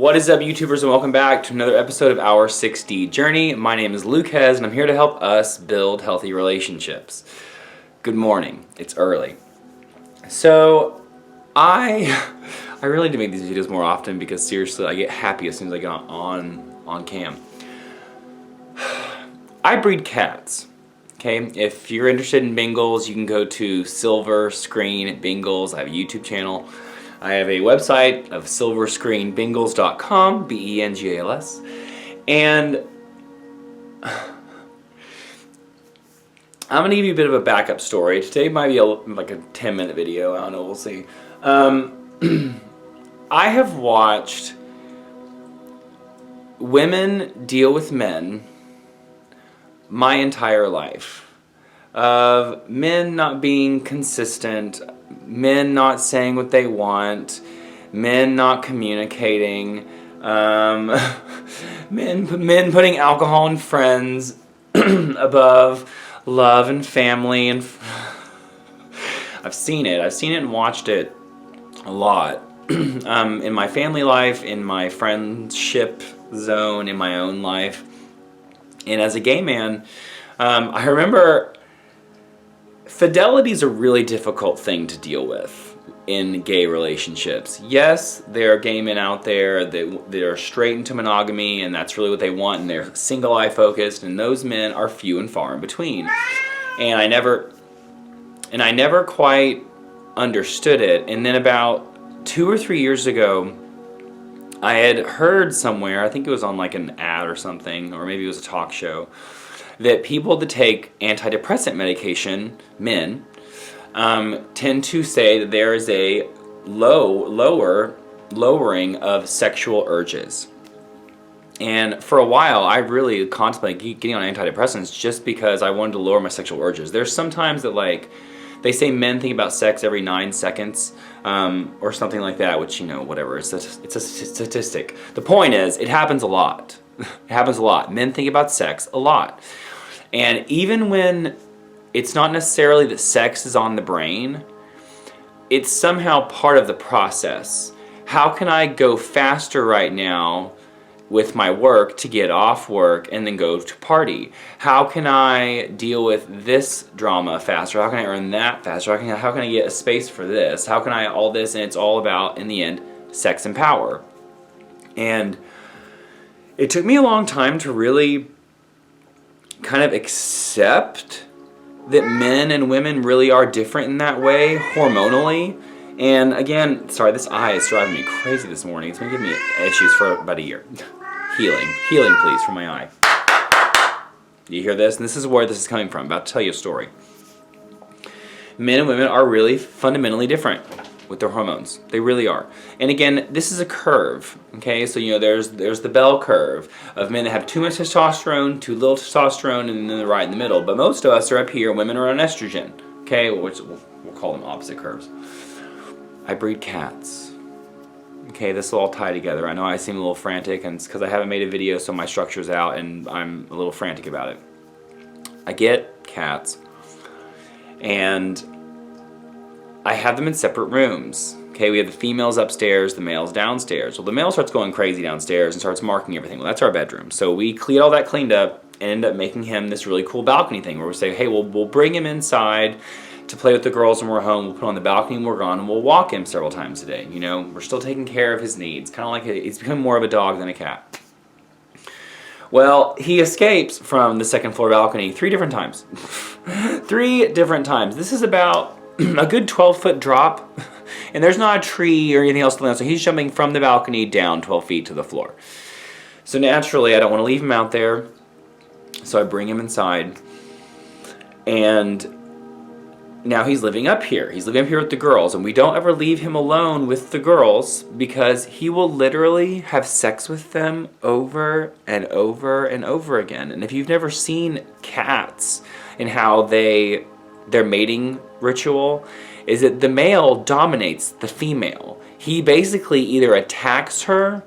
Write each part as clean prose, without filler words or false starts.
What is up, YouTubers, and welcome back to another episode of Our 6D Journey. My name is Lucas, and I'm here to help us build healthy relationships. Good morning. It's early. So, I really do make these videos more often because seriously, I get happy as soon as I get on cam. I breed cats. Okay, if you're interested in Bengals, you can go to Silver Screen Bengals. I have a YouTube channel. I have a website of silverscreenbengals.com, B-E-N-G-A-L-S. And I'm going to give you a bit of a backup story. Today might be like a 10-minute video. I don't know. We'll see. I have watched women deal with men my entire life. Of men not being consistent, men not saying what they want, men not communicating, men putting alcohol and friends above love and family, and I've seen it and watched it a lot. In my family life, in my friendship zone, in my own life. And as a gay man, I remember fidelity is a really difficult thing to deal with in gay relationships. Yes, there are gay men out there that are straight into monogamy, and that's really what they want, and they're single-eye focused, and those men are few and far in between. And I never quite understood it. And then about 2 or 3 years ago, I had heard somewhere, I think it was on like an ad or something, or maybe it was a talk show, that people that take antidepressant medication, men, tend to say that there is a lowering of sexual urges. And for a while, I really contemplated getting on antidepressants just because I wanted to lower my sexual urges. There's sometimes that, like, they say men think about sex every 9 seconds, or something like that, which, you know, whatever, it's a statistic. The point is, it happens a lot. It happens a lot. Men think about sex a lot. And even when it's not necessarily that sex is on the brain, it's somehow part of the process. How can I go faster right now with my work to get off work and then go to party? How can I deal with this drama faster? How can I earn that faster? How can I get a space for this? How can I all this? And it's all about, in the end, sex and power. And it took me a long time to really kind of accept that men and women really are different in that way, hormonally. And again, sorry, this eye is driving me crazy this morning. It's been giving me issues for about a year. Healing, please, for my eye. You hear this? And this is where this is coming from. I'm about to tell you a story. Men and women are really fundamentally different with their hormones. They really are. And again, this is a curve, okay? So, you know, there's the bell curve of men that have too much testosterone, too little testosterone, and then the right in the middle. But most of us are up here. Women are on estrogen, okay? Which we'll call them opposite curves. I breed cats. Okay, this will all tie together. I know I seem a little frantic, and it's because I haven't made a video, so my structure's out, and I'm a little frantic about it. I get cats, and I have them in separate rooms. Okay, we have the females upstairs, the males downstairs. Well, the male starts going crazy downstairs and starts marking everything. Well, that's our bedroom. So we get all that cleaned up and end up making him this really cool balcony thing where we say, hey, we'll bring him inside to play with the girls when we're home. We'll put on the balcony when we're gone, and we'll walk him several times a day. You know, we're still taking care of his needs. Kind of like he's become more of a dog than a cat. Well, he escapes from the second floor balcony 3 different times. 3 different times. This is about a good 12-foot drop, and there's not a tree or anything else to land. So he's jumping from the balcony down 12 feet to the floor. So naturally, I don't want to leave him out there. So I bring him inside, and now he's living up here. He's living up here with the girls, and we don't ever leave him alone with the girls because he will literally have sex with them over and over and over again. And if you've never seen cats and how their mating ritual is that the male dominates the female. He basically either attacks her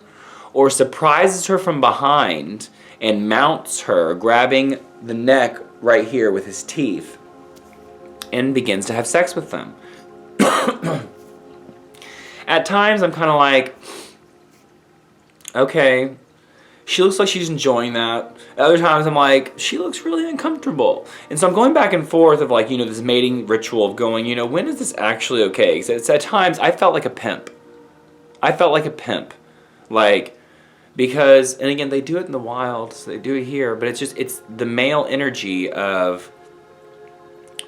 or surprises her from behind and mounts her, grabbing the neck right here with his teeth, and begins to have sex with them. At times, I'm kind of like, okay, she looks like she's enjoying that. Other times I'm like, she looks really uncomfortable. And so I'm going back and forth of like, this mating ritual of going, when is this actually okay? Because it's at times I felt like a pimp. Like, because, and again, they do it in the wild, so they do it here, but it's the male energy of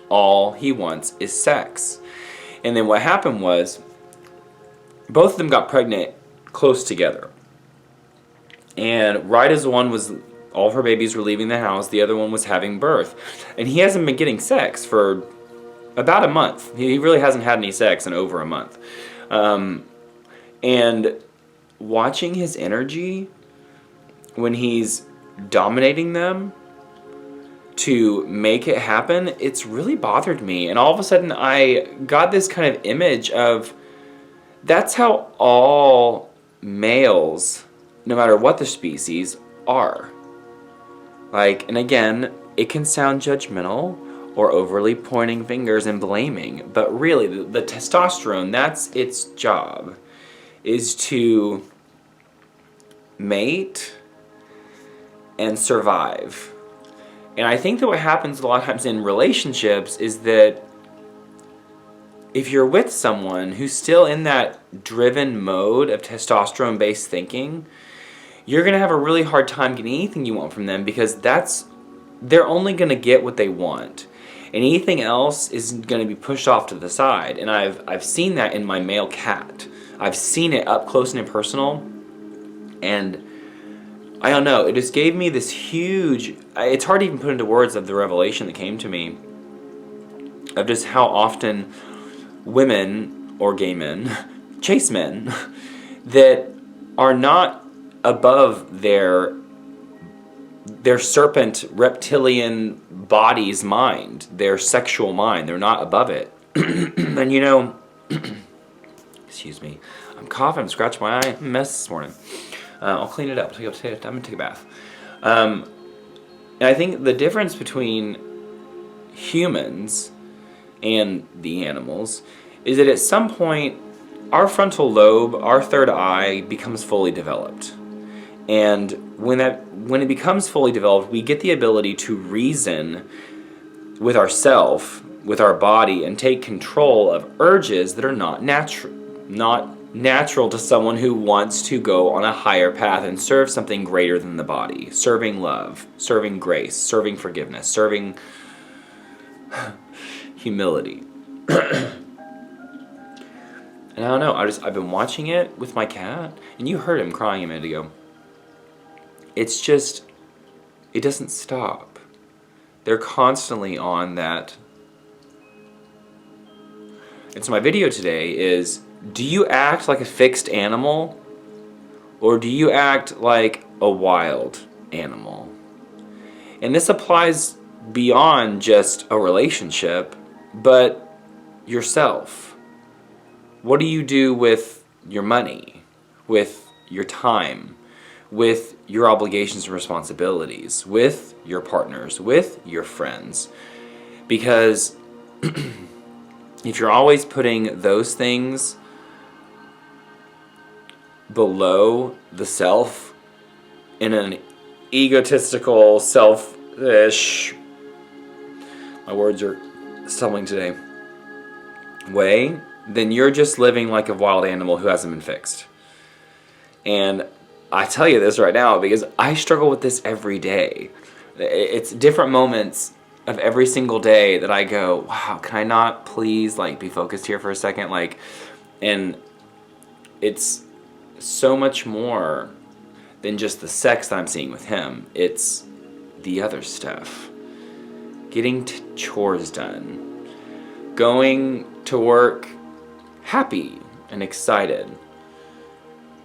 all he wants is sex. And then what happened was, both of them got pregnant close together. And right as one was, all of her babies were leaving the house, the other one was having birth. And he hasn't been getting sex for about a month. He really hasn't had any sex in over a month. And watching his energy when he's dominating them to make it happen, it's really bothered me. And all of a sudden I got this kind of image of, that's how all males, no matter what the species, are. Like, and again, it can sound judgmental or overly pointing fingers and blaming, but really the testosterone, that's its job, is to mate and survive. And I think that what happens a lot of times in relationships is that if you're with someone who's still in that driven mode of testosterone-based thinking, you're going to have a really hard time getting anything you want from them, because they're only going to get what they want. And anything else is going to be pushed off to the side. And I've seen that in my male cat. I've seen it up close and personal. And I don't know, it just gave me this huge, it's hard to even put into words of the revelation that came to me of just how often women, or gay men, chase men that are not above their serpent reptilian body's mind, their sexual mind. They're not above it. And excuse me, I'm coughing, I'm scratching my eye, I'm a mess this morning. I'll clean it up. I'm gonna take a bath. And I think the difference between humans and the animals is that at some point our frontal lobe, our third eye, becomes fully developed. And when it becomes fully developed, we get the ability to reason with ourself, with our body, and take control of urges that are not natural to someone who wants to go on a higher path and serve something greater than the body. Serving love, serving grace, serving forgiveness, serving humility. And I don't know, I've been watching it with my cat, and you heard him crying a minute ago. It's just, it doesn't stop. They're constantly on that. And so my video today is, do you act like a fixed animal, or do you act like a wild animal? And this applies beyond just a relationship, but yourself. What do you do with your money, with your time, with your obligations and responsibilities, with your partners, with your friends? Because if you're always putting those things below the self in an egotistical, selfish, my words are stumbling today, way, then you're just living like a wild animal who hasn't been fixed. And I tell you this right now because I struggle with this every day. It's different moments of every single day that I go, wow, can I not please be focused here for a second? And it's so much more than just the sex that I'm seeing with him. It's the other stuff. Getting chores done. Going to work happy and excited.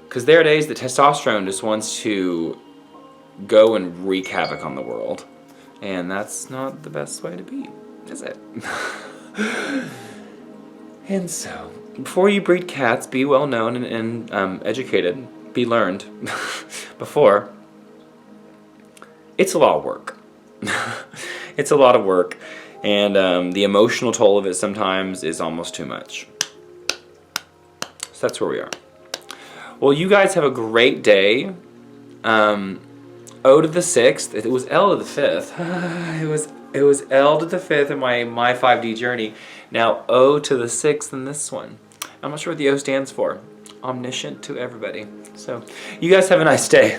Because there are days that testosterone just wants to go and wreak havoc on the world. And that's not the best way to be, is it? And so, before you breed cats, be well known and educated. Be learned before. It's a lot of work. It's a lot of work. And the emotional toll of it sometimes is almost too much. So that's where we are. Well, you guys have a great day. O to the 6th. It was L to the 5th. It was L to the 5th in my 5D journey. Now O to the 6th in this one. I'm not sure what the O stands for. Omniscient to everybody. So you guys have a nice day.